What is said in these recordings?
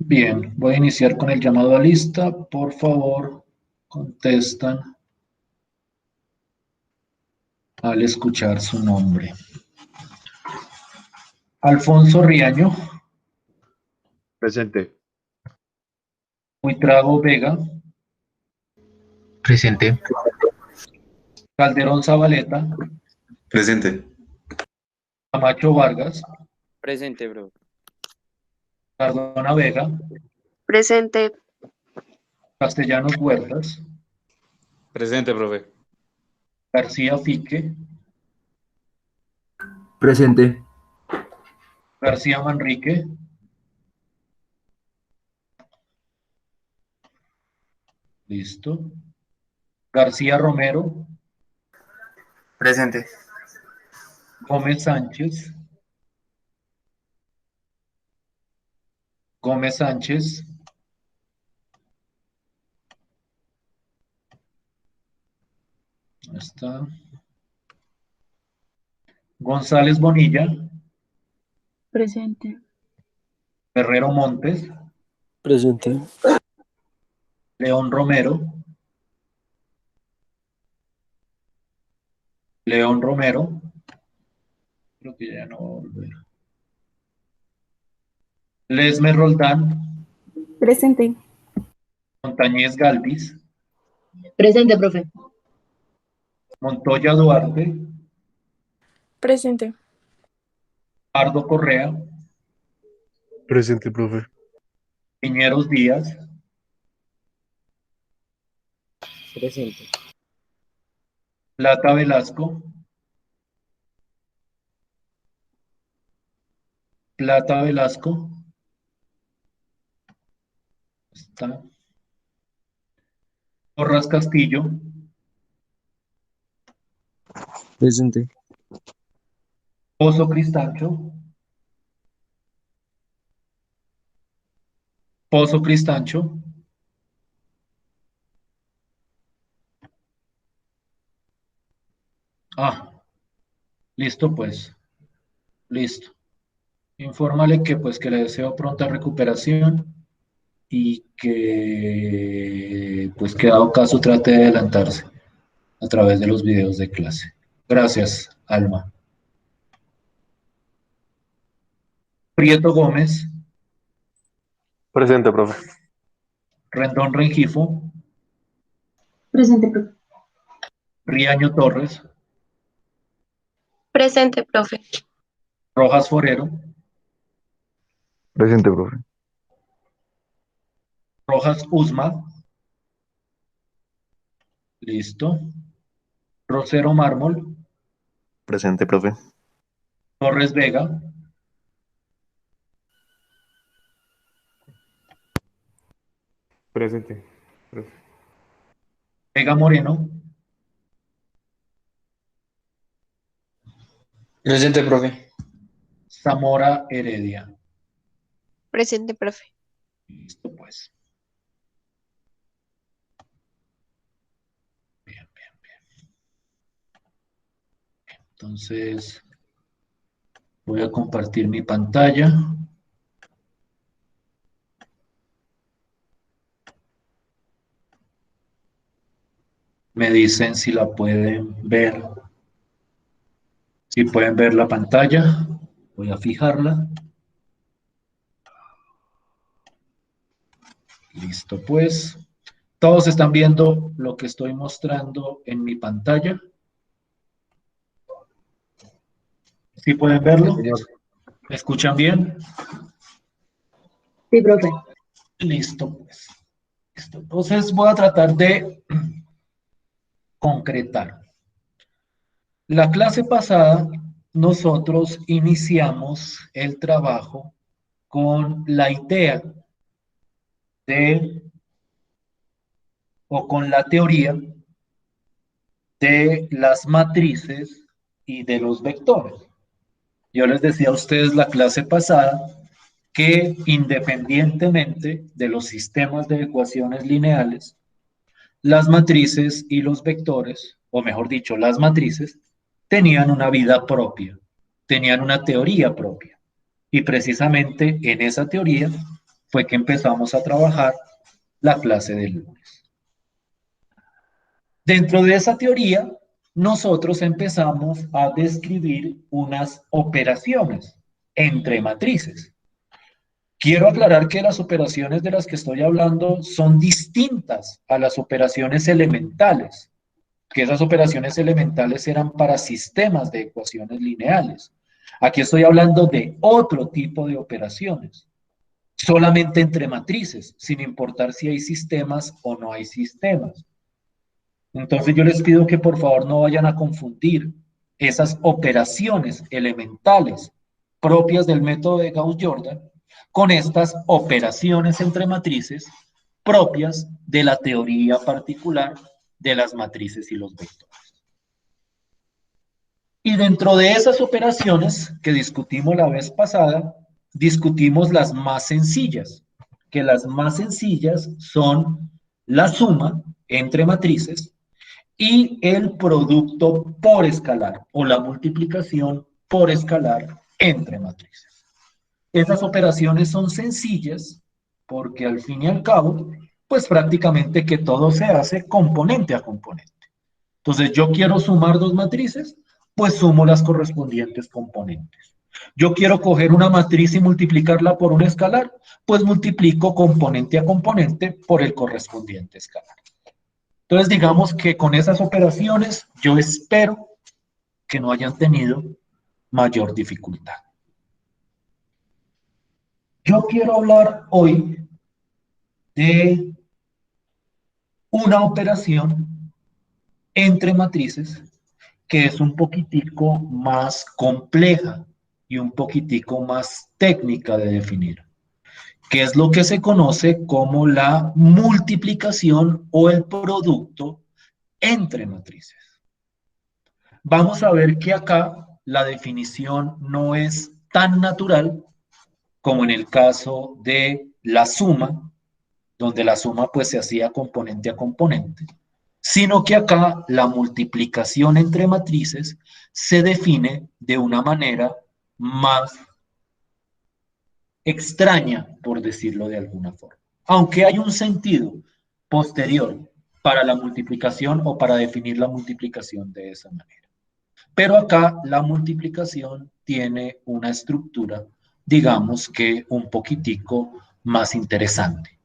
Bien, voy a iniciar con el llamado a lista. Por favor, contestan al escuchar su nombre. Alfonso Riaño, Presente. Buitrago Vega, Presente. Calderón Zabaleta, Presente. Camacho Vargas, Presente, bro. Cardona Vega, Presente. Castellanos Huertas, Presente, profe. García Fique, Presente. García Manrique, listo. García Romero, Presente. Gómez Sánchez, Gómez Sánchez, ahí está. González Bonilla, Presente. Herrero Montes, Presente. León Romero, León Romero, creo que ya no va a volver. Lesme Roldán, Presente. Montañez Galvis, Presente, profe. Montoya Duarte, Presente. Pardo Correa, Presente, profe. Piñeros Díaz, Presente. Plata Velasco, Plata Velasco, está. Porras Castillo, Presente. Pozo Cristancho, Pozo Cristancho, listo pues, listo. Infórmale que pues que le deseo pronta recuperación y que pues que dado caso trate de adelantarse a través de los videos de clase. Gracias, Alma. Prieto Gómez, Presente, profe. Rendón Rengifo, Presente, profe. Riaño Torres, Presente, profe. Rojas Forero, Presente, profe. Rojas Usma, listo. Rosero Mármol, Presente, profe. Torres Vega, Presente. Vega Moreno, Presente, profe. Zamora Heredia. Presente, profe. Listo, pues. Bien, bien, bien. Entonces, voy a compartir mi pantalla. Me dicen si la pueden ver. Si pueden ver la pantalla, voy a fijarla. Listo, pues. Todos están viendo lo que estoy mostrando en mi pantalla. ¿Sí pueden verlo? ¿Me escuchan bien? Sí, profe. Listo, pues. Listo. Entonces voy a tratar de concretar. La clase pasada nosotros iniciamos el trabajo con la idea de, o con la teoría de las matrices y de los vectores. Yo les decía a ustedes la clase pasada que independientemente de los sistemas de ecuaciones lineales, las matrices y los vectores, o mejor dicho, las matrices, tenían una vida propia, tenían una teoría propia. Y precisamente en esa teoría fue que empezamos a trabajar la clase del lunes. Dentro de esa teoría, nosotros empezamos a describir unas operaciones entre matrices. Quiero aclarar que las operaciones de las que estoy hablando son distintas a las operaciones elementales, que esas operaciones elementales eran para sistemas de ecuaciones lineales. Aquí estoy hablando de otro tipo de operaciones, solamente entre matrices, sin importar si hay sistemas o no hay sistemas. Entonces yo les pido que por favor no vayan a confundir esas operaciones elementales propias del método de Gauss-Jordan con estas operaciones entre matrices propias de la teoría particular de las matrices y los vectores. Y dentro de esas operaciones que discutimos la vez pasada, discutimos las más sencillas, que las más sencillas son la suma entre matrices y el producto por escalar o la multiplicación por escalar entre matrices. Esas operaciones son sencillas porque al fin y al cabo, pues prácticamente que todo se hace componente a componente. Entonces yo quiero sumar dos matrices, pues sumo las correspondientes componentes. Yo quiero coger una matriz y multiplicarla por un escalar, pues multiplico componente a componente por el correspondiente escalar. Entonces, digamos que con esas operaciones yo espero que no hayan tenido mayor dificultad. Yo quiero hablar hoy de una operación entre matrices que es un poquitico más compleja y un poquitico más técnica de definir, que es lo que se conoce como la multiplicación o el producto entre matrices. Vamos a ver que acá la definición no es tan natural como en el caso de la suma, donde la suma pues se hacía componente a componente, sino que acá la multiplicación entre matrices se define de una manera más extraña, por decirlo de alguna forma. Aunque hay un sentido posterior para la multiplicación o para definir la multiplicación de esa manera. Pero acá la multiplicación tiene una estructura, digamos que un poquitico más interesante.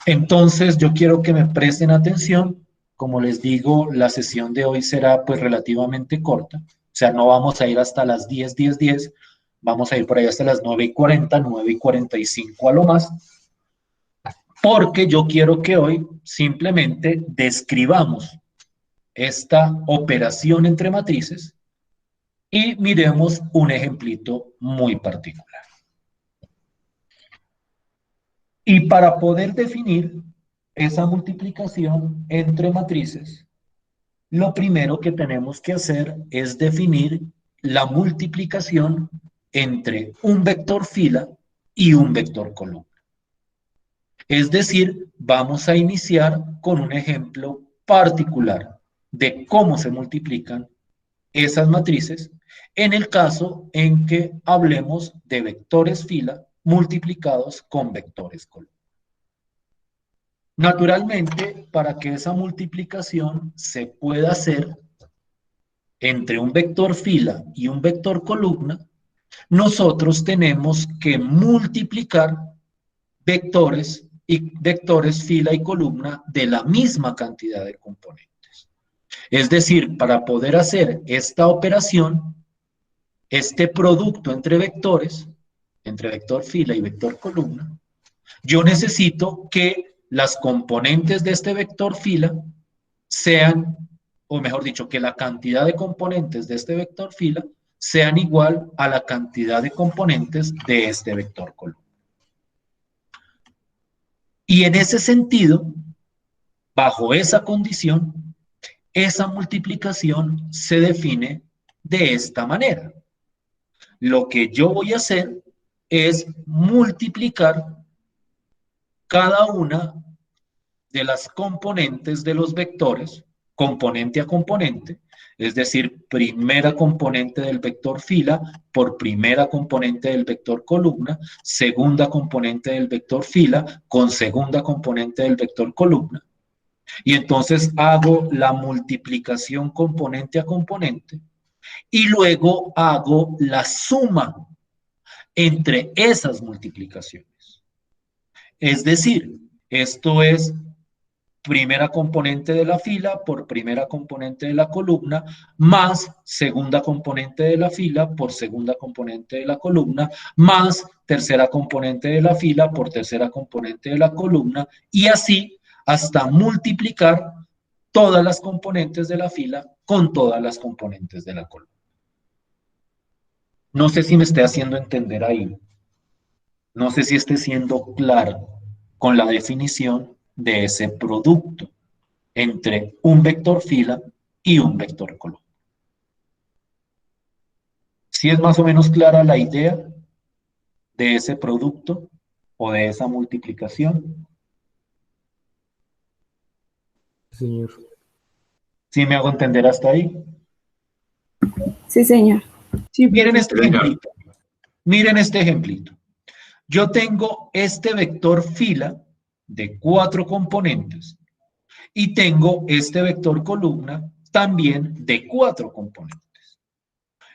Entonces yo quiero que me presten atención. Como les digo, la sesión de hoy será pues relativamente corta. O sea, no vamos a ir hasta las 10, 10, 10. Vamos a ir por ahí hasta las 9:40, 9:45 a lo más. Porque yo quiero que hoy simplemente describamos esta operación entre matrices y miremos un ejemplito muy particular. Y para poder definir esa multiplicación entre matrices, lo primero que tenemos que hacer es definir la multiplicación entre un vector fila y un vector columna. Es decir, vamos a iniciar con un ejemplo particular de cómo se multiplican esas matrices en el caso en que hablemos de vectores fila multiplicados con vectores columna. Naturalmente, para que esa multiplicación se pueda hacer entre un vector fila y un vector columna, nosotros tenemos que multiplicar vectores y vectores fila y columna de la misma cantidad de componentes. Es decir, para poder hacer esta operación, este producto entre vectores, entre vector fila y vector columna, yo necesito que las componentes de este vector fila sean, o mejor dicho, que la cantidad de componentes de este vector fila sean igual a la cantidad de componentes de este vector columna. Y en ese sentido, bajo esa condición, esa multiplicación se define de esta manera. Lo que yo voy a hacer es multiplicar cada una de las componentes de los vectores, componente a componente, Es decir, primera componente del vector fila por primera componente del vector columna, segunda componente del vector fila con segunda componente del vector columna. Y entonces hago la multiplicación componente a componente y luego hago la suma entre esas multiplicaciones. Es decir, esto es primera componente de la fila por primera componente de la columna, más segunda componente de la fila por segunda componente de la columna, más tercera componente de la fila por tercera componente de la columna, y así hasta multiplicar todas las componentes de la fila con todas las componentes de la columna. No sé si me esté haciendo entender ahí. No sé si esté siendo claro con la definición de ese producto entre un vector fila y un vector columna. ¿Sí es más o menos clara la idea de ese producto o de esa multiplicación? Señor. ¿Sí me hago entender hasta ahí? Sí, señor. Sí, Miren profe. este ejemplito. Miren este ejemplito. Yo tengo este vector fila de 4 componentes y tengo este vector columna también de 4 componentes.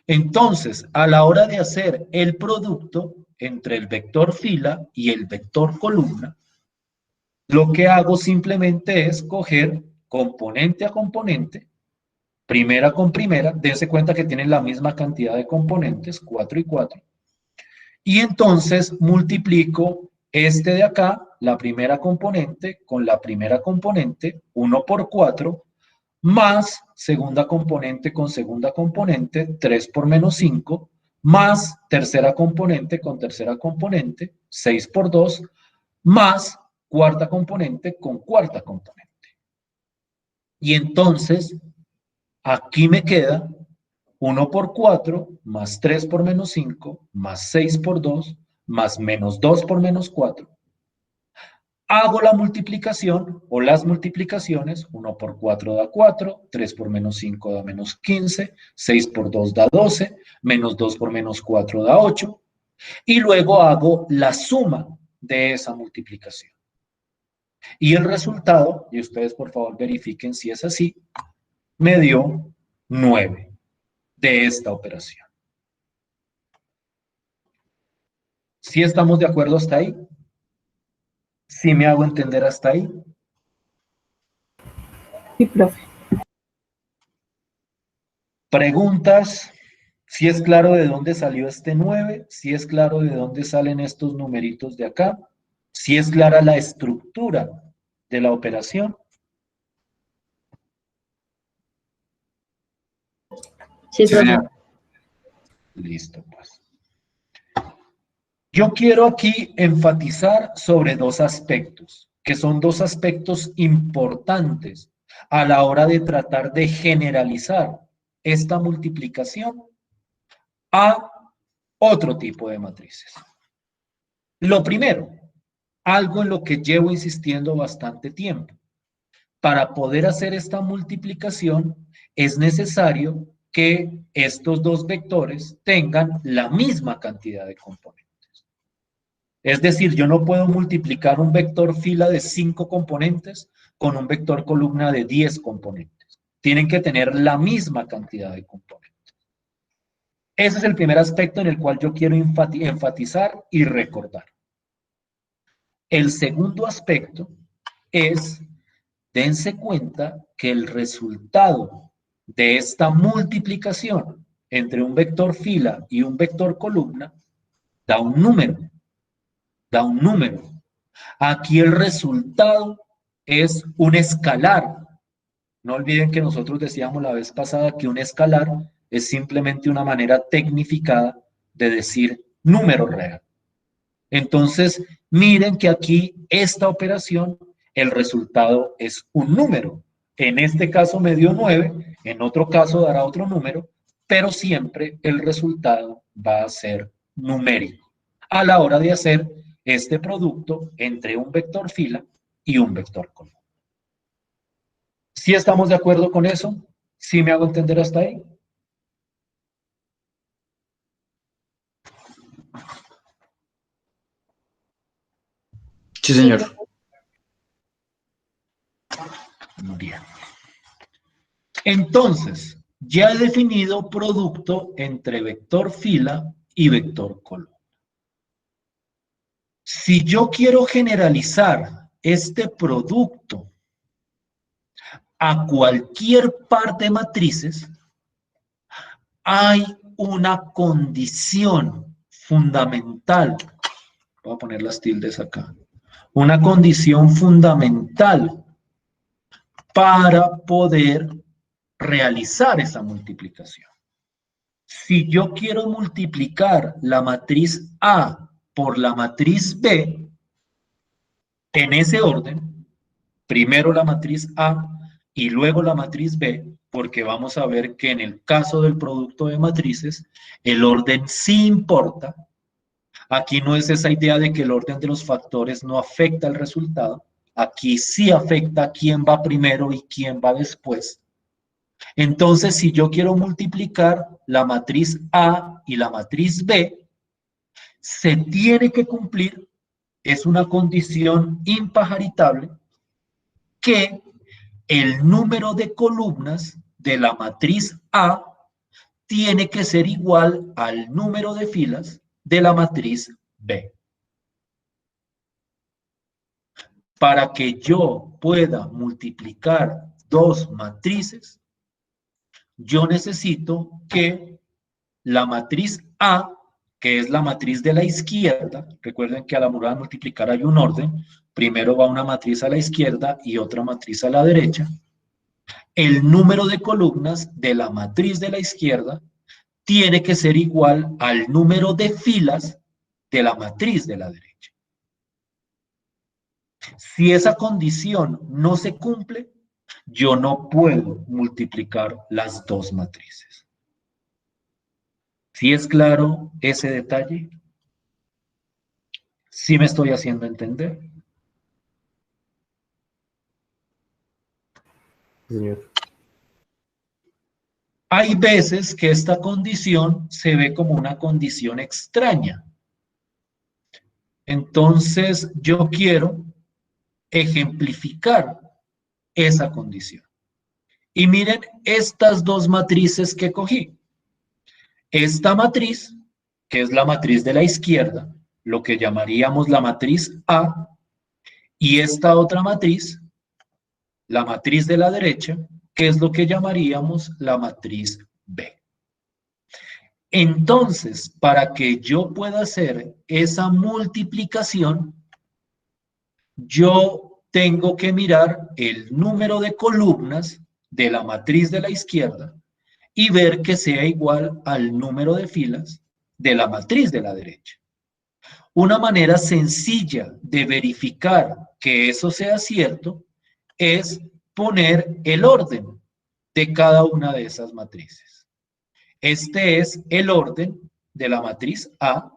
Entonces, a la hora de hacer el producto entre el vector fila y el vector columna, lo que hago simplemente es coger componente a componente, primera con primera, dense cuenta que tienen la misma cantidad de componentes, 4 y 4, y entonces multiplico este de acá, la primera componente, con la primera componente, 1 por 4, más segunda componente con segunda componente, 3 por menos 5, más tercera componente con tercera componente, 6 por 2, más cuarta componente con cuarta componente. Y entonces, aquí me queda 1 por 4, más 3 por menos 5, más 6 por 2, más menos 2 por menos 4. Hago la multiplicación o las multiplicaciones, 1 por 4 da 4, 3 por menos 5 da menos 15, 6 por 2 da 12, menos 2 por menos 4 da 8, y luego hago la suma de esa multiplicación. Y el resultado, y ustedes por favor verifiquen si es así, me dio 9 de esta operación. ¿Sí estamos de acuerdo hasta ahí? ¿Sí me hago entender hasta ahí? Sí, profe. Preguntas, si es claro de dónde salió este 9, si es claro de dónde salen estos numeritos de acá, si es clara la estructura de la operación. Sí, Sí, profe. señor. Listo, pues. Yo quiero aquí enfatizar sobre dos aspectos, que son dos aspectos importantes a la hora de tratar de generalizar esta multiplicación a otro tipo de matrices. Lo primero, algo en lo que llevo insistiendo bastante tiempo. Para poder hacer esta multiplicación es necesario que estos dos vectores tengan la misma cantidad de componentes. Es decir, yo no puedo multiplicar un vector fila de 5 componentes con un vector columna de 10 componentes. Tienen que tener la misma cantidad de componentes. Ese es el primer aspecto en el cual yo quiero enfatizar y recordar. El segundo aspecto es, dense cuenta que el resultado de esta multiplicación entre un vector fila y un vector columna da un número. Da un número. Aquí el resultado es un escalar. No olviden que nosotros decíamos la vez pasada que un escalar es simplemente una manera tecnificada de decir número real. Entonces, miren que aquí esta operación, el resultado es un número. En este caso me dio 9, en otro caso dará otro número, pero siempre el resultado va a ser numérico a la hora de hacer este producto entre un vector fila y un vector columna. ¿Sí estamos de acuerdo con eso? ¿Sí me hago entender hasta ahí? Sí, señor. Bien. Entonces, ya he definido producto entre vector fila y vector columna. Si yo quiero generalizar este producto a cualquier par de matrices, hay una condición fundamental. Voy a poner las tildes acá. Una condición fundamental para poder realizar esa multiplicación. Si yo quiero multiplicar la matriz A por la matriz B, en ese orden, primero la matriz A y luego la matriz B, porque vamos a ver que en el caso del producto de matrices, el orden sí importa. Aquí no es esa idea de que el orden de los factores no afecta el resultado. Aquí sí afecta quién va primero y quién va después. Entonces, si yo quiero multiplicar la matriz A y la matriz B, se tiene que cumplir, es una condición impajaritable, que el número de columnas de la matriz A tiene que ser igual al número de filas de la matriz B. Para que yo pueda multiplicar dos matrices, yo necesito que la matriz A, que es la matriz de la izquierda, recuerden que a la hora de multiplicar hay un orden, primero va una matriz a la izquierda y otra matriz a la derecha. El número de columnas de la matriz de la izquierda tiene que ser igual al número de filas de la matriz de la derecha. Si esa condición no se cumple, yo no puedo multiplicar las dos matrices. ¿Sí es claro ese detalle? ¿Sí me estoy haciendo entender? Señor. Hay veces que esta condición se ve como una condición extraña. Entonces, yo quiero ejemplificar esa condición. Y miren estas dos matrices que cogí. Esta matriz, que es la matriz de la izquierda, lo que llamaríamos la matriz A, y esta otra matriz, la matriz de la derecha, que es lo que llamaríamos la matriz B. Entonces, para que yo pueda hacer esa multiplicación, yo tengo que mirar el número de columnas de la matriz de la izquierda y ver que sea igual al número de filas de la matriz de la derecha. Una manera sencilla de verificar que eso sea cierto es poner el orden de cada una de esas matrices. Este es el orden de la matriz A.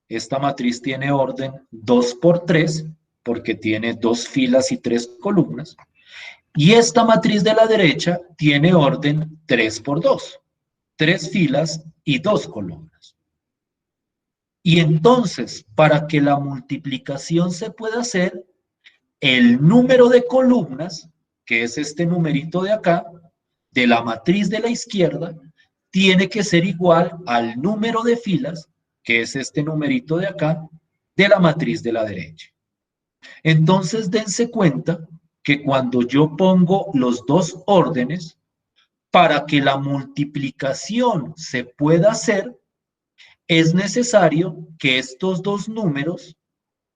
Esta matriz tiene orden 2 por 3 porque tiene 2 filas y 3 columnas. Y esta matriz de la derecha tiene orden 3 por 2, 3 filas y 2 columnas. Y entonces, para que la multiplicación se pueda hacer, el número de columnas, que es este numerito de acá, de la matriz de la izquierda, tiene que ser igual al número de filas, que es este numerito de acá, de la matriz de la derecha. Entonces, dense cuenta que cuando yo pongo los dos órdenes, para que la multiplicación se pueda hacer, es necesario que estos dos números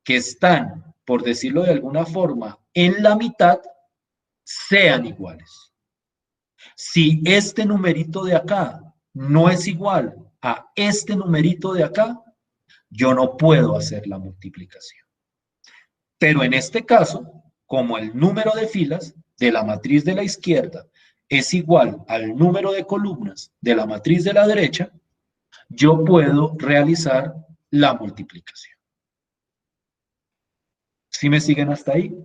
que están, por decirlo de alguna forma, en la mitad, sean iguales. Si este numerito de acá no es igual a este numerito de acá, yo no puedo hacer la multiplicación. Pero en este caso, como el número de filas de la matriz de la izquierda es igual al número de columnas de la matriz de la derecha, yo puedo realizar la multiplicación. ¿Sí me siguen hasta ahí?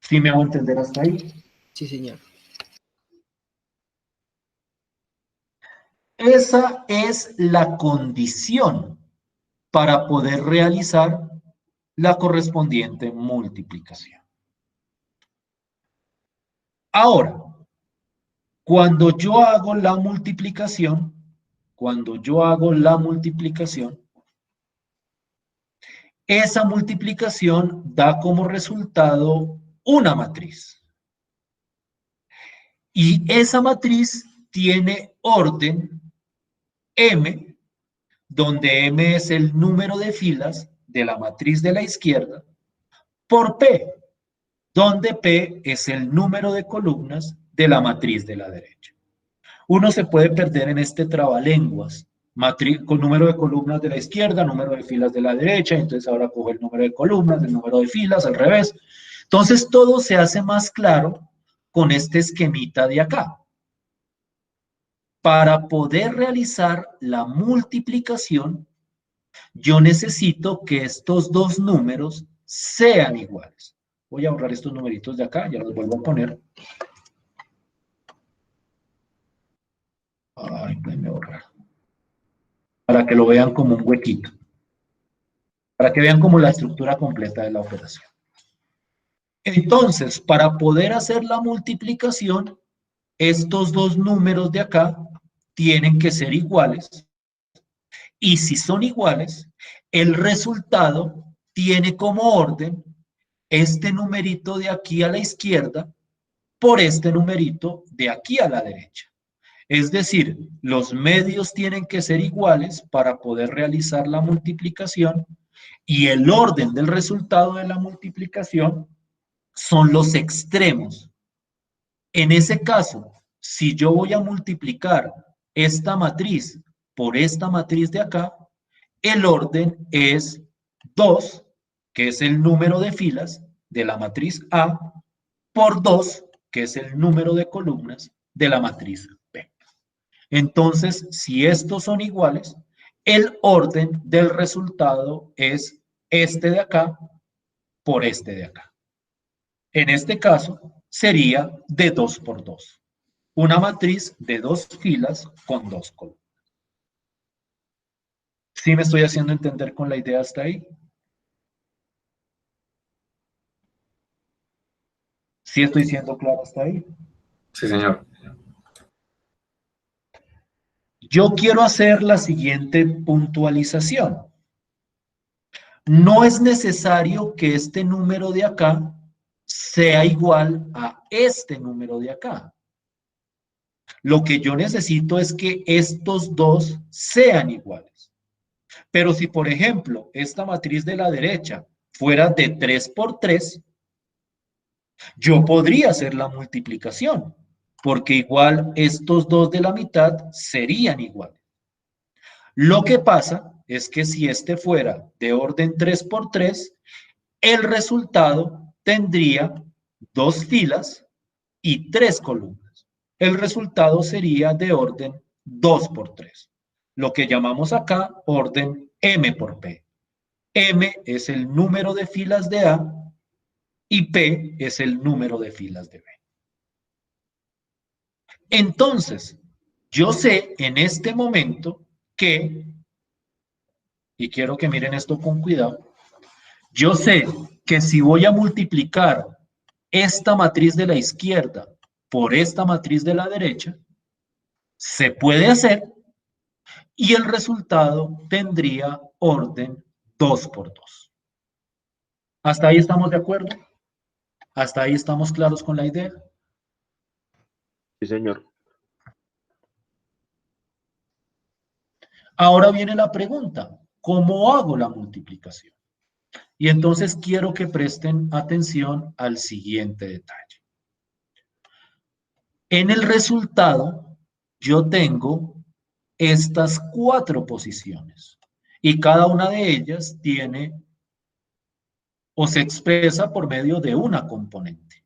¿Sí me hago entender hasta ahí? Sí, señor. Esa es la condición para poder realizar la correspondiente multiplicación. Ahora, cuando yo hago la multiplicación, esa multiplicación da como resultado una matriz. Y esa matriz tiene orden M, donde M es el número de filas de la matriz de la izquierda, por P, donde P es el número de columnas de la matriz de la derecha. Uno se puede perder en este trabalenguas, con número de columnas de la izquierda, número de filas de la derecha, entonces ahora coge el número de columnas, el número de filas, al revés. Entonces todo se hace más claro con este esquemita de acá. Para poder realizar la multiplicación, yo necesito que estos dos números sean iguales. Voy a borrar estos numeritos de acá, ya los vuelvo a poner. Ay, déjenme borrar. Para que lo vean como un huequito. Para que vean como la estructura completa de la operación. Entonces, para poder hacer la multiplicación, estos dos números de acá tienen que ser iguales. Y si son iguales, el resultado tiene como orden este numerito de aquí a la izquierda por este numerito de aquí a la derecha. Es decir, los medios tienen que ser iguales para poder realizar la multiplicación y el orden del resultado de la multiplicación son los extremos. En ese caso, si yo voy a multiplicar esta matriz por esta matriz de acá, el orden es 2, que es el número de filas de la matriz A, por 2, que es el número de columnas de la matriz B. Entonces, si estos son iguales, el orden del resultado es este de acá por este de acá. En este caso, sería de 2 por 2. Una matriz de 2 filas con 2 columnas. ¿Sí me estoy haciendo entender con la idea hasta ahí? ¿Sí estoy siendo claro hasta ahí? Sí, señor. Yo quiero hacer la siguiente puntualización. No es necesario que este número de acá sea igual a este número de acá. Lo que yo necesito es que estos dos sean iguales. Pero si, por ejemplo, esta matriz de la derecha fuera de 3 por 3, yo podría hacer la multiplicación, porque igual estos dos de la mitad serían iguales. Lo que pasa es que si este fuera de orden 3 por 3, el resultado tendría 2 filas y 3 columnas. El resultado sería de orden 2 por 3, lo que llamamos acá orden M por P. M es el número de filas de A y P es el número de filas de B. Entonces, yo sé en este momento que, y quiero que miren esto con cuidado, yo sé que si voy a multiplicar esta matriz de la izquierda por esta matriz de la derecha, se puede hacer y el resultado tendría orden 2 por 2. ¿Hasta ahí estamos de acuerdo? ¿Hasta ahí estamos claros con la idea? Sí, señor. Ahora viene la pregunta, ¿cómo hago la multiplicación? Y entonces quiero que presten atención al siguiente detalle. En el resultado, yo tengo estas 4 posiciones y cada una de ellas tiene o se expresa por medio de una componente.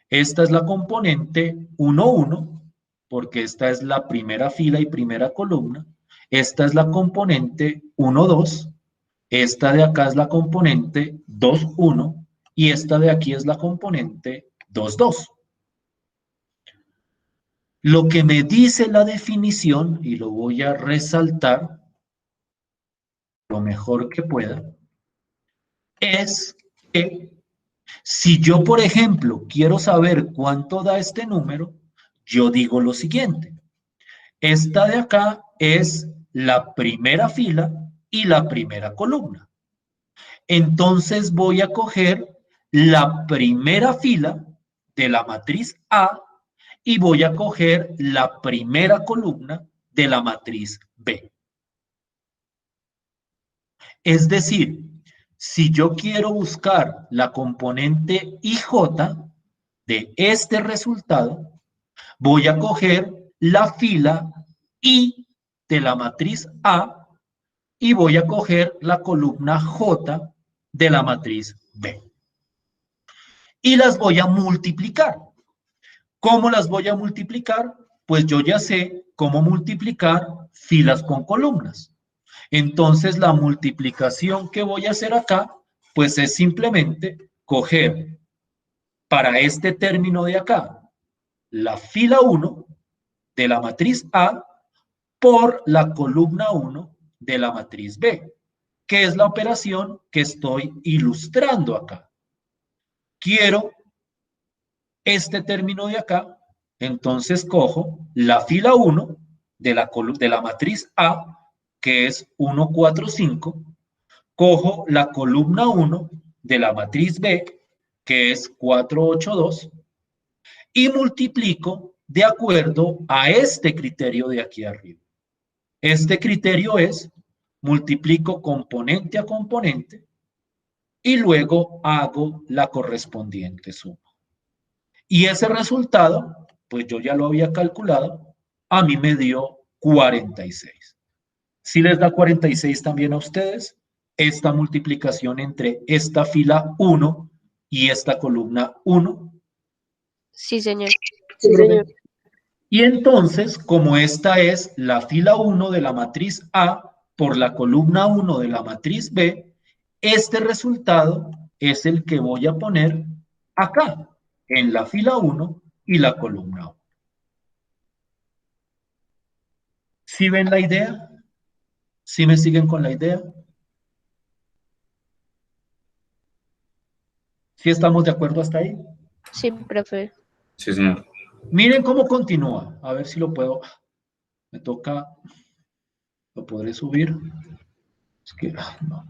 Esta es la componente 1, 1, porque esta es la primera fila y primera columna. Esta es la componente 1, 2. Esta de acá es la componente 2, 1. Y esta de aquí es la componente 2, 2. Lo que me dice la definición, y lo voy a resaltar lo mejor que pueda, es que si yo, por ejemplo, quiero saber cuánto da este número, yo digo lo siguiente. Esta de acá es la primera fila y la primera columna. Entonces voy a coger la primera fila de la matriz A y voy a coger la primera columna de la matriz B. Es decir, si yo quiero buscar la componente IJ de este resultado, voy a coger la fila I de la matriz A y voy a coger la columna J de la matriz B. Y las voy a multiplicar. ¿Cómo las voy a multiplicar? Pues yo ya sé cómo multiplicar filas con columnas. Entonces la multiplicación que voy a hacer acá, pues es simplemente coger para este término de acá la fila 1 de la matriz A por la columna 1 de la matriz B, que es la operación que estoy ilustrando acá. Quiero este término de acá, entonces cojo la fila 1 de la matriz A, que es 1, 4, 5, cojo la columna 1 de la matriz B, que es 4, 8, 2, y multiplico de acuerdo a este criterio de aquí arriba. Este criterio es, multiplico componente a componente y luego hago la correspondiente suma. Y ese resultado, pues yo ya lo había calculado, a mí me dio 46. Si les da 46 también a ustedes, esta multiplicación entre esta fila 1 y esta columna 1. Sí, señor. Sí, señor. Y entonces, como esta es la fila 1 de la matriz A por la columna 1 de la matriz B, este resultado es el que voy a poner acá, en la fila 1 y la columna 1. ¿Sí ven la idea? ¿Sí me siguen con la idea? ¿Sí estamos de acuerdo hasta ahí? Sí, profe. Sí, señor. Miren cómo continúa. A ver si lo puedo. Me toca. ¿Lo podré subir? Es que, no.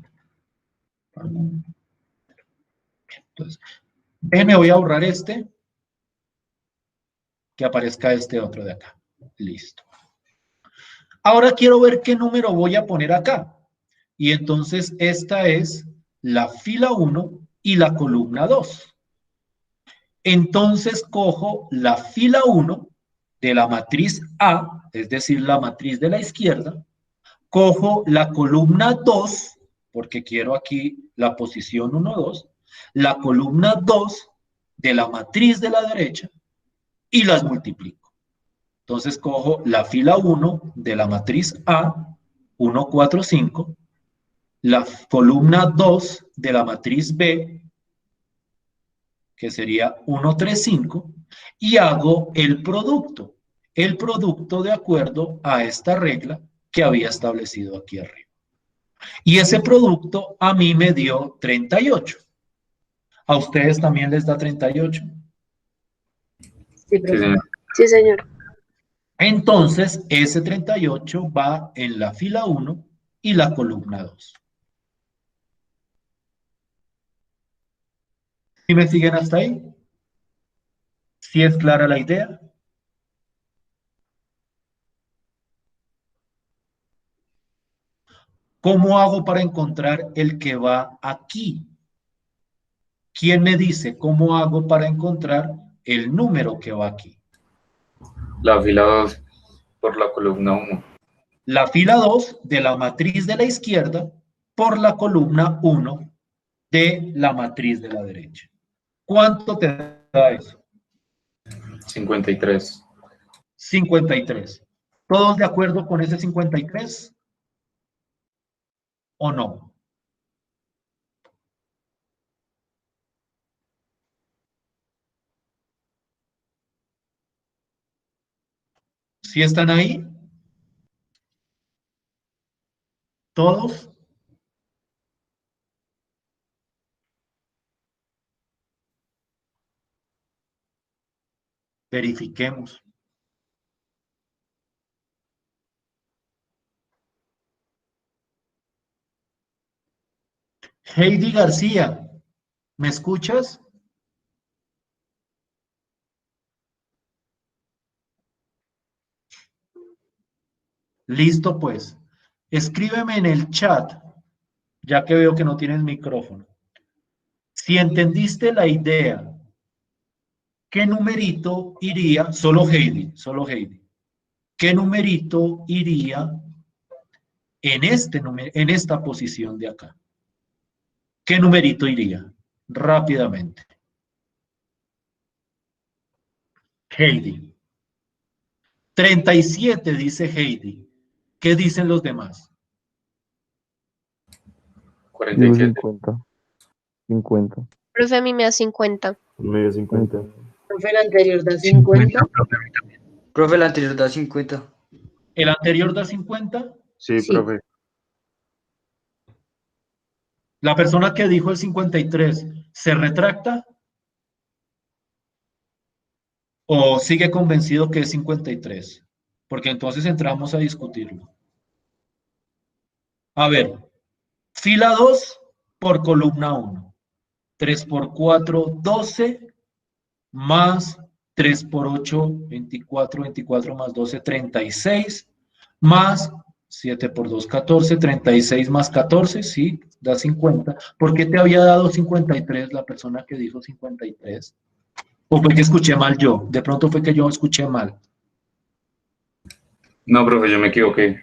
Entonces, déjenme, voy a borrar este. Que aparezca este otro de acá. Listo. Ahora quiero ver qué número voy a poner acá. Y entonces esta es la fila 1 y la columna 2. Entonces cojo la fila 1 de la matriz A, es decir, la matriz de la izquierda, cojo la columna 2, porque quiero aquí la posición 1, 2, la columna 2 de la matriz de la derecha y las multiplico. Entonces cojo la fila 1 de la matriz A, 1, 4, 5, la columna 2 de la matriz B, que sería 1, 3, 5, y hago el producto de acuerdo a esta regla que había establecido aquí arriba. Y ese producto a mí me dio 38. ¿A ustedes también les da 38? Sí, Sí, profe. señor. Sí, señor. Entonces, ese 38 va en la fila 1 y la columna 2. ¿Sí me siguen hasta ahí? ¿Sí es clara la idea? ¿Cómo hago para encontrar el que va aquí? ¿Quién me dice cómo hago para encontrar el número que va aquí? La fila 2 por la columna 1. La fila 2 de la matriz de la izquierda por la columna 1 de la matriz de la derecha. ¿Cuánto te da eso? 53. 53. ¿Todos de acuerdo con ese 53? ¿O no? ¿Sí están ahí? ¿Todos? Verifiquemos. Heidi García, ¿me escuchas? Listo, pues. Escríbeme en el chat, ya que veo que no tienes micrófono. Si entendiste la idea, ¿qué numerito iría? Solo Heidi. ¿Qué numerito iría en esta posición de acá? ¿Qué numerito iría? Rápidamente. Heidi. 37, dice Heidi. ¿Qué dicen los demás? Digo 47. 50. 50. Profe, a mí me da 50. Medio 50. Profe, el anterior da 50, 50. profe. Profe, el anterior da 50. ¿El anterior da 50? Sí, Sí. profe. La persona que dijo el 53, ¿se retracta o sigue convencido que es 53? Porque entonces entramos a discutirlo. A ver, fila 2 por columna 1. 3 por 4, 12, más 3 por 8, 24, 24 más 12, 36, más 7 por 2, 14, 36 más 14, sí, da 50. ¿Por qué te había dado 53 la persona que dijo 53? ¿O fue que escuché mal yo? De pronto fue que yo escuché mal. No, profe, yo me equivoqué.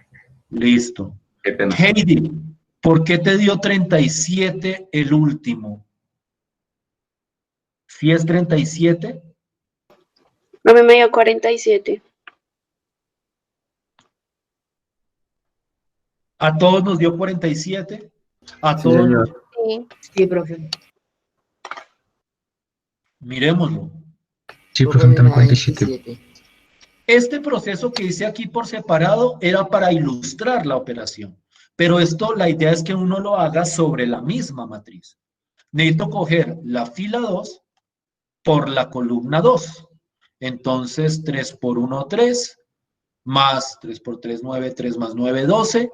Listo. Qué pena. Heidi, ¿por qué te dio 37 el último? ¿Si es 37? Profe, me dio 47. ¿A todos nos dio 47? ¿A Sí, todos nos... señor. Sí. Sí, profe. Miremoslo. Sí, Profe, profe, a me mí me también da 47. 27. Este proceso que hice aquí por separado era para ilustrar la operación, pero esto, la idea es que uno lo haga sobre la misma matriz. Necesito coger la fila 2 por la columna 2. Entonces, 3 por 1, 3, más 3 por 3, 9, 3 más 9, 12,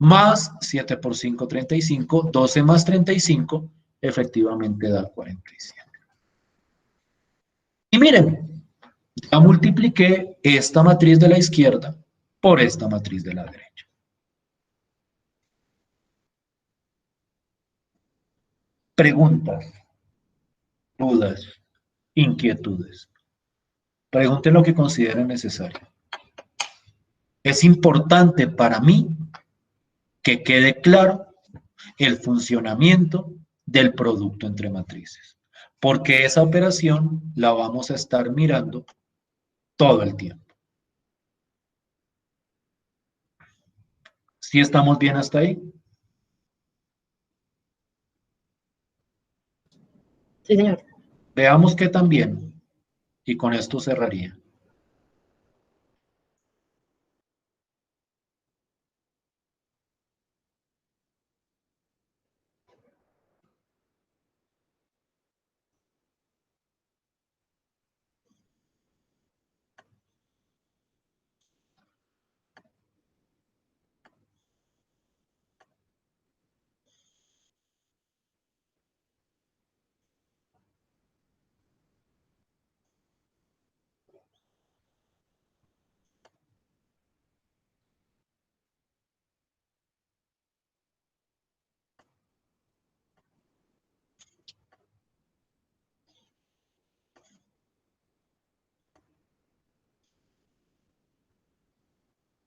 más 7 por 5, 35, 12 más 35, efectivamente da 47. Y miren, ya multipliqué esta matriz de la izquierda por esta matriz de la derecha. Preguntas, dudas, inquietudes. Pregunten lo que consideren necesario. Es importante para mí que quede claro el funcionamiento del producto entre matrices, porque esa operación la vamos a estar mirando todo el tiempo. ¿Sí estamos bien hasta ahí? Sí, señor. Veamos qué también, y con esto cerraría.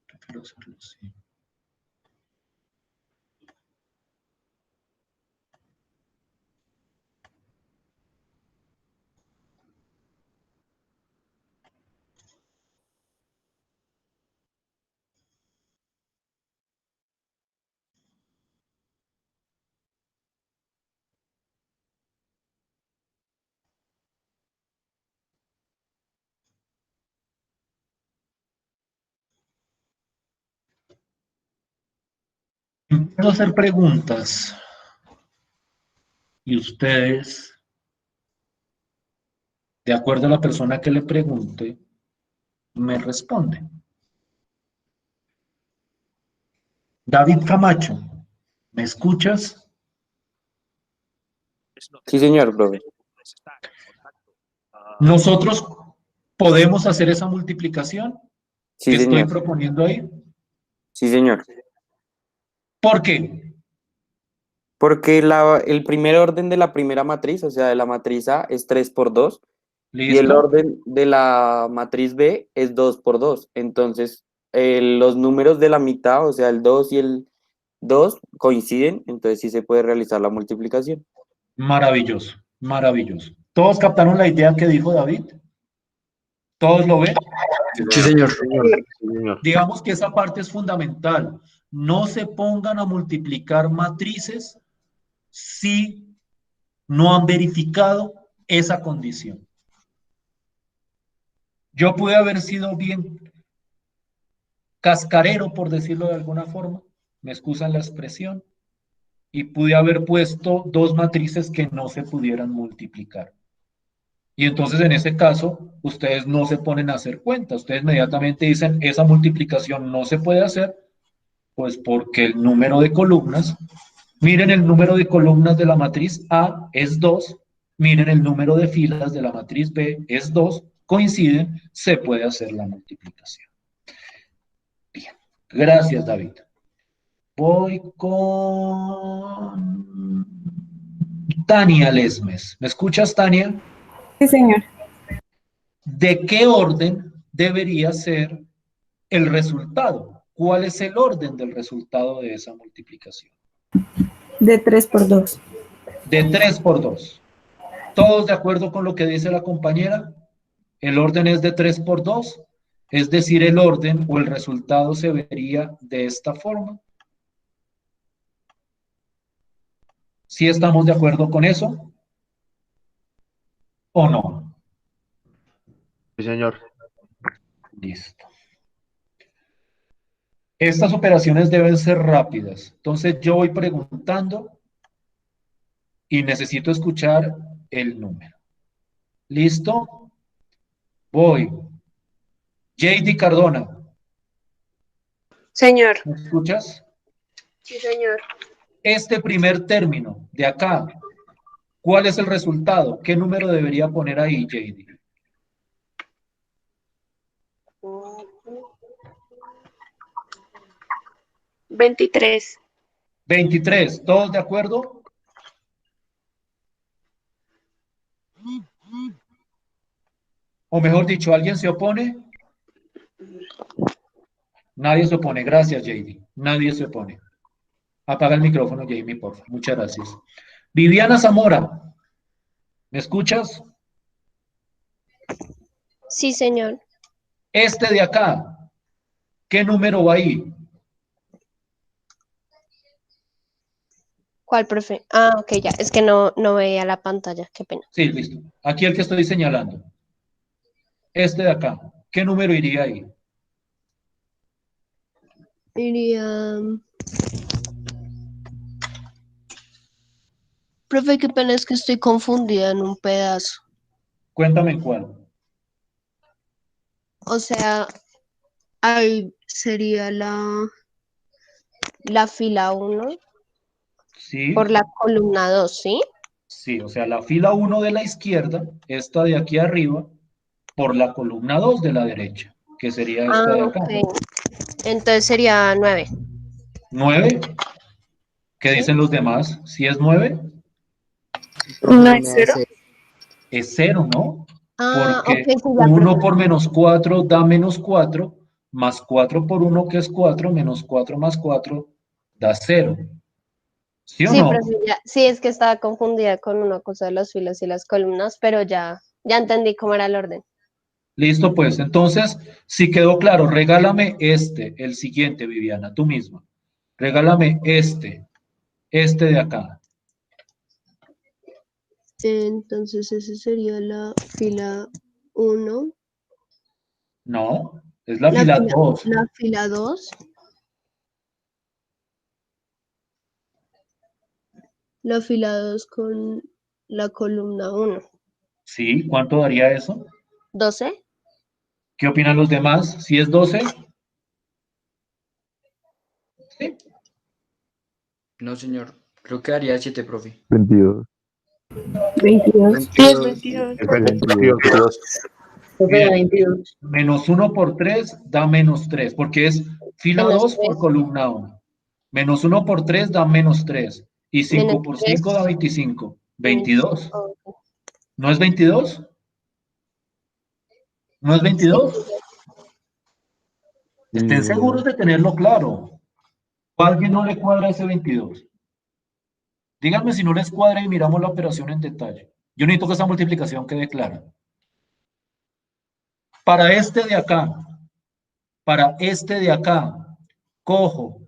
Prefiero hacerlo así. Empiezo a hacer preguntas y ustedes, de acuerdo a la persona que le pregunte, me responden. David Camacho, ¿me escuchas? Sí, señor, profe. ¿Nosotros podemos hacer esa multiplicación Sí, que estoy señor. proponiendo ahí? Sí, señor. ¿Por qué? Porque el primer orden de la primera matriz, o sea, de la matriz A, es 3 por 2, y el ¿Listo? orden de la matriz B es 2 por 2. Entonces, los números de la mitad, o sea, el 2 y el 2 coinciden, entonces sí se puede realizar la multiplicación. Maravilloso, maravilloso. ¿Todos captaron la idea que dijo David? ¿Todos lo ven? Sí, señor. Sí, señor. Digamos que esa parte es fundamental. No se pongan a multiplicar matrices si no han verificado esa condición. Yo pude haber sido bien cascarero, por decirlo de alguna forma, me excusan la expresión, y pude haber puesto dos matrices que no se pudieran multiplicar. Y entonces en ese caso, ustedes no se ponen a hacer cuenta, ustedes inmediatamente dicen, esa multiplicación no se puede hacer, pues porque el número de columnas, miren el número de columnas de la matriz A es 2, miren el número de filas de la matriz B es 2, coinciden, se puede hacer la multiplicación. Bien, gracias David. Voy con Tania Lesmes. ¿Me escuchas, Tania? Sí, señor. ¿De qué orden debería ser el resultado? ¿Cuál es el orden del resultado de esa multiplicación? De 3 por 2. De 3 por 2. ¿Todos de acuerdo con lo que dice la compañera? El orden es de 3 por 2, es decir, el orden o el resultado se vería de esta forma. ¿Sí estamos de acuerdo con eso? ¿O no? Sí, señor. Listo. Estas operaciones deben ser rápidas. Entonces yo voy preguntando y necesito escuchar el número. ¿Listo? Voy. JD Cardona, Señor. ¿me escuchas? Sí, señor. Este primer término de acá, ¿cuál es el resultado? ¿Qué número debería poner ahí, JD? 23. 23. ¿Todos de acuerdo? O mejor dicho, ¿alguien se opone? Nadie se opone. Gracias, JD. Nadie se opone. Apaga el micrófono, Jamie, por favor. Muchas gracias. Viviana Zamora, ¿me escuchas? Sí, señor. Este de acá, ¿qué número va ahí? ¿Cuál, profe? Ah, ok, ya. Es que no veía la pantalla. Qué pena. Sí, listo. Aquí el que estoy señalando. Este de acá, ¿qué número iría ahí? Iría. Profe, qué pena, es que estoy confundida en un pedazo. Cuéntame en cuál. O sea, ahí sería la fila 1 Sí, por la columna 2, ¿sí? sí, o sea, la fila 1 de la izquierda, esta de aquí arriba, por la columna 2 de la derecha, que sería Ah, esta de acá. ok. Entonces sería 9, 9, ¿qué ¿sí? dicen los demás? ¿Si es 9? ¿No es 0? Es 0, ¿no? Ah, ok, Porque sí, ya, 1 profe. por menos 4 da menos 4, más 4 por 1 que es 4, menos 4 más 4 da 0. ¿Sí o Sí, no? profe, ya. Sí, es que estaba confundida con una cosa de las filas y las columnas, pero ya entendí cómo era el orden. Listo, pues. Entonces, si quedó claro, regálame este, el siguiente, Viviana, tú misma. Regálame este de acá. Entonces, esa sería la fila 1, No, es la fila 2. la fila 2. la fila 2 con la columna 1. ¿Sí? ¿Cuánto daría eso? 12. ¿Qué opinan los demás? ¿Si es 12? ¿Sí? No, señor. Creo que daría 7, profe. 22. 22. Sí, es 22. 22. Profe, Bien. 22. Menos 1 por 3 da menos 3, porque es fila Menos 2 por 3. columna 1. Menos 1 por 3 da menos 3. Y 5 Menos por 3. 5 da 25. 25. 22. ¿No es 22? ¿No es 22? Estén seguros de tenerlo claro. ¿O a alguien no le cuadra ese 22? Díganme si no les cuadra y miramos la operación en detalle. Yo necesito que esa multiplicación quede clara. Para este de acá, cojo,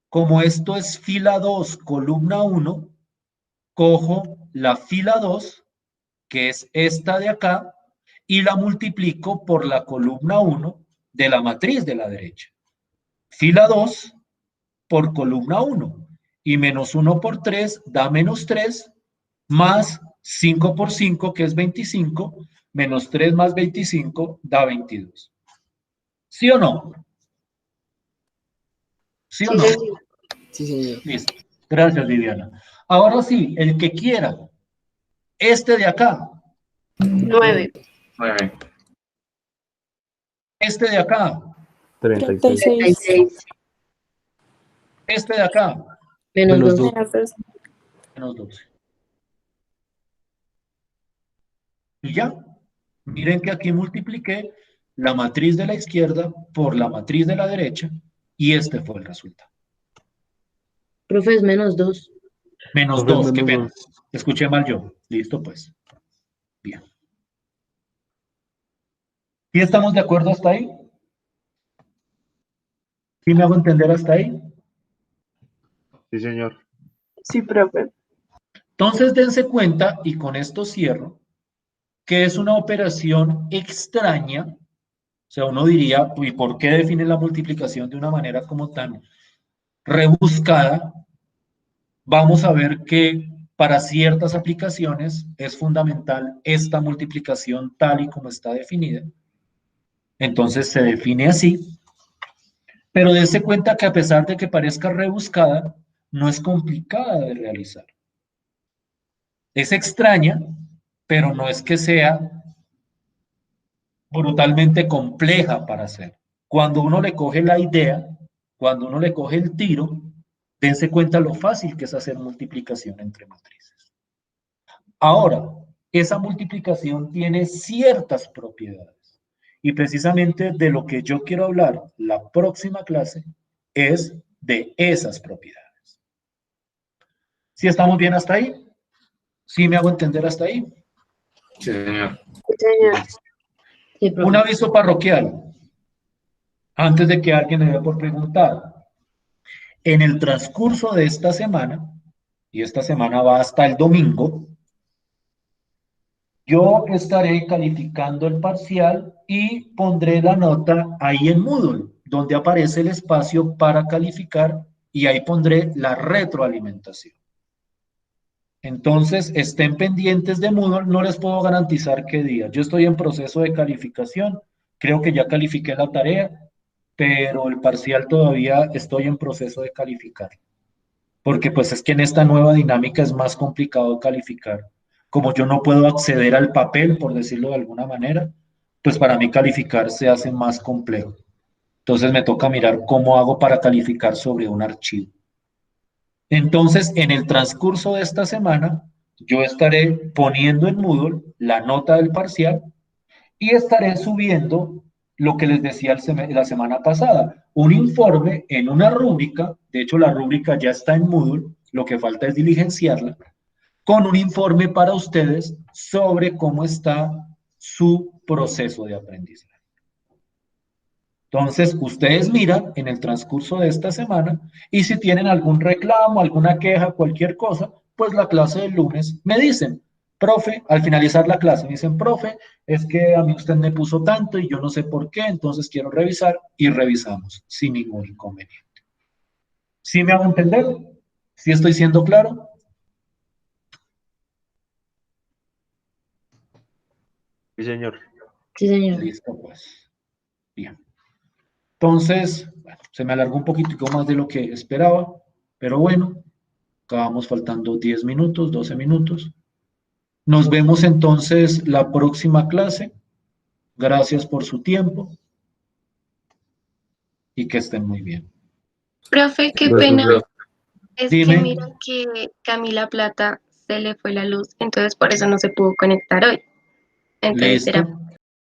como esto es fila 2, columna 1, cojo la fila 2, que es esta de acá, y la multiplico por la columna 1 de la matriz de la derecha. Fila 2 por columna 1. Y menos 1 por 3 da menos 3, más 5 por 5, que es 25, menos 3 más 25 da 22. ¿Sí o no? ¿Sí o Sí, no? señor. Sí, señor. Listo. Gracias, Viviana. Ahora sí, el que quiera, este de acá, 9. 9. este de acá, 36. 36. este de acá, Menos Menos 2. 2. Menos 2. menos 12. Y ya, miren que aquí multipliqué la matriz de la izquierda por la matriz de la derecha y este fue el resultado. Profe, es menos 2. Menos Profe, 2, qué menos pena. Escuché mal yo. Listo, pues. Bien. ¿Sí estamos de acuerdo hasta ahí? ¿Sí me hago entender hasta ahí? Sí, señor. Sí, profe. Entonces dense cuenta, y con esto cierro, que es una operación extraña. O sea, uno diría, ¿y por qué define la multiplicación de una manera como tan rebuscada? Vamos a ver que para ciertas aplicaciones es fundamental esta multiplicación tal y como está definida. Entonces se define así, pero dése cuenta que a pesar de que parezca rebuscada, no es complicada de realizar. Es extraña, pero no es que sea brutalmente compleja para hacer. Cuando uno le coge la idea, cuando uno le coge el tiro, dense cuenta lo fácil que es hacer multiplicación entre matrices. Ahora, esa multiplicación tiene ciertas propiedades y precisamente de lo que yo quiero hablar la próxima clase es de esas propiedades. ¿Sí estamos bien hasta ahí? ¿Sí me hago entender hasta ahí? Sí, señor. Sí, señor. Sí, Un profe. aviso parroquial, antes de que alguien me dé por preguntar. En el transcurso de esta semana, y esta semana va hasta el domingo, yo estaré calificando el parcial y pondré la nota ahí en Moodle, donde aparece el espacio para calificar y ahí pondré la retroalimentación. Entonces, estén pendientes de Moodle, no les puedo garantizar qué día. Yo estoy en proceso de calificación, creo que ya califiqué la tarea, pero el parcial todavía estoy en proceso de calificar. Porque pues es que en esta nueva dinámica es más complicado calificar. Como yo no puedo acceder al papel, por decirlo de alguna manera, pues para mí calificar se hace más complejo. Entonces me toca mirar cómo hago para calificar sobre un archivo. Entonces, en el transcurso de esta semana, yo estaré poniendo en Moodle la nota del parcial y estaré subiendo lo que les decía la semana pasada, un informe en una rúbrica, de hecho la rúbrica ya está en Moodle, lo que falta es diligenciarla, con un informe para ustedes sobre cómo está su proceso de aprendizaje. Entonces, ustedes miran en el transcurso de esta semana y si tienen algún reclamo, alguna queja, cualquier cosa, pues la clase del lunes me dicen, profe, al finalizar la clase me dicen, profe, es que a mí usted me puso tanto y yo no sé por qué, entonces quiero revisar y revisamos sin ningún inconveniente. ¿Sí me hago entender? ¿Sí estoy siendo claro? Sí, señor. Sí, señor. Listo, pues. Bien. Entonces, bueno, se me alargó un poquitico más de lo que esperaba, pero bueno, acabamos faltando 10 minutos, 12 minutos. Nos vemos entonces la próxima clase. Gracias por su tiempo y que estén muy bien. Profe, qué Gracias, pena. profe. Es Dime. que mira que Camila Plata se le fue la luz, entonces por eso no se pudo conectar hoy. Entonces será Listo.